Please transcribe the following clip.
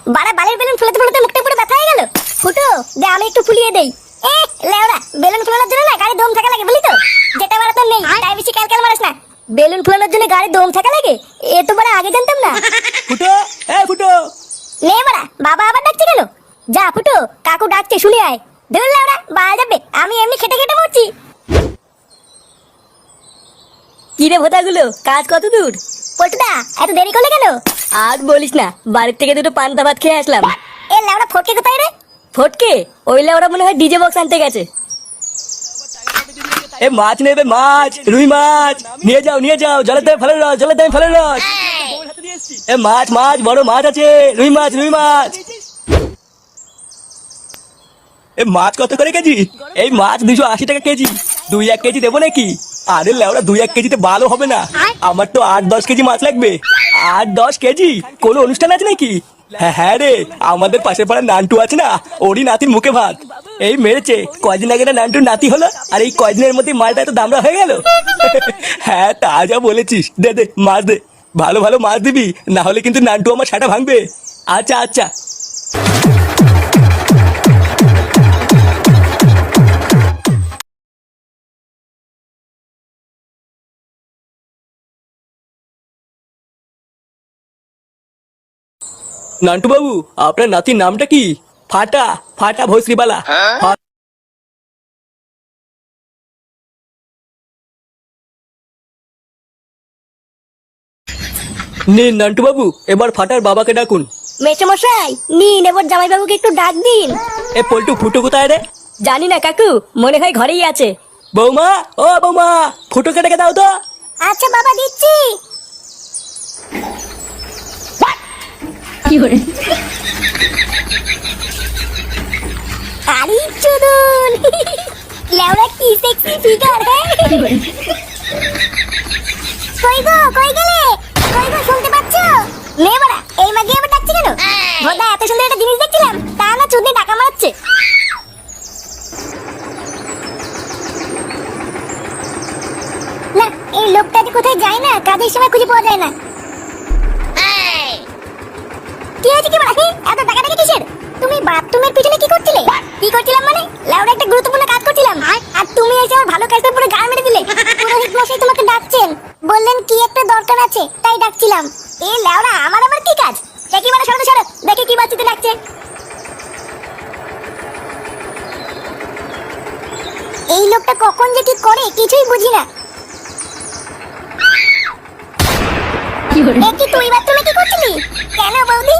বাড়া বালের বেলুন ফুলাতে ফুলাতে মুখটা পুরো ব্যথা হয়ে গেল। ফুটো দে আমি একটু ফুলিয়ে দেই। এ লেওড়া বেলুন ফুলানোর জন্য না গাড়ি দম থাকা লাগে বুঝলি তো, যেটা বাড়া তোর নেই তাই বেশি ক্যালক্যাল মারিস না। বেলুন ফুলানোর জন্য গাড়ি দম থাকা লাগে এ তো বাড়া আগে জানতাম না। ফুটো ফুটো নে বাড়া বাবা আবার ডাকছে কেন? যা ফুটো কাকু ডাকছে শুনে আয়। ধুর লেওড়া বাড়া যাবে, আমি এমনি খেটে খেটে মরছি। কি রে ভোদাগুলো, কাজ কত দূর? পল্টুদা এত দেরি করলে কেন? আর বলিস না, বাড়ির থেকে দুটো পান্তা ভাত খেয়ে আসলাম। এ লেওড়া ফটকে কোথায় রে? ফটকে ওইলে ওরা মনে হয় ডিজে বক্স আনতে গেছে। মাছ নেবে, মাছ রুই মাছ নিয়ে যাও জলেতে ফেলে রস, জলেতে ফেলে রস। মাছ মাছ বড় মাছ আছে, রুই মাছ মাছ কত করে কেজি? এই মাছ 280 টাকা কেজি। 2-1 কেজি দেবো নাকি? আরে লেওরা 2-1 কেজিতে ভালো হবে না, আমার তো 8-10 কেজি মাছ লাগবে। 8-10 কেজি? কোনো অনুষ্ঠান আছে নাকি? হ্যাঁ রে, আমাদের পাশের পাড়ার নান্টু আছে না, ওরই নাতির মুখে ভাত। এই মেরেছে কয়দিন আগে না নান্টুর নাতি হলো, আর এই কয়দিনের মধ্যে মালটা এত দামড়া হয়ে গেল। হ্যাঁ তা যা বলেছিস, দে মাছ দে, ভালো ভালো মাছ দিবি, না হলে কিন্তু নান্টু আমার সাটা ভাঙবে। আচ্ছা আচ্ছা। নান্টু বাবু, আপনার নাতির নামটা কি? ফাটা ফাটা ভস্রীবালা। নিন নান্টু বাবু, এবার ফাটার বাবাকে ডাকুন। মেসমশাই নিন এবার জামাইবাবুকে একটু ডাক দিন। পল্টু ফুটো কোথায় রে? জানি না কাকু, মনে হয় ঘরেই আছে। বৌমা, ও বৌমা, ফুটোকে ডেকে দাও তো। আচ্ছা বাবা দিচ্ছি। আরে চুদুন লেওড়া কি সেক্সি ফিগার। কই গেলে? শুনতে পাচ্ছ? নে বাড়া এই মাগি আবার ডাকছে কেন? ভোদা এত সুন্দর একটা জিনিস দেখছিলাম, তা না চুদনি টাকা মারাচ্ছে। না এই লোকটা যে কোথায় যায় না, কাজের সময় খুঁজে পাওয়া যায় না। কি হয়েছে কি বাড়া? এত টাকা টাকা কিসের? তুমি বাথরুমের পিছনে কি করছিলে? কি করছিলাম মানে লাউডা একটা গুরুত্বপূর্ণ কাজ করছিলাম, আর তুমি এসে আমার ভালো কাজটা পুরো গাল মেরে দিলে। পুরোহিত মশাই তোমাকে ডাকছেন, বললেন কি একটা দরকার আছে তাই ডাকছিলাম। এ লাউডা আমার আবার কি কাজ? দেখি মানে সরো দেখি কি বাচ্চাতে ডাকছে। এই লোকটা কখন যে কি করে কিছুই বুঝি না। তুই বাথরুমে কি করছিলি? কেন বৌদি?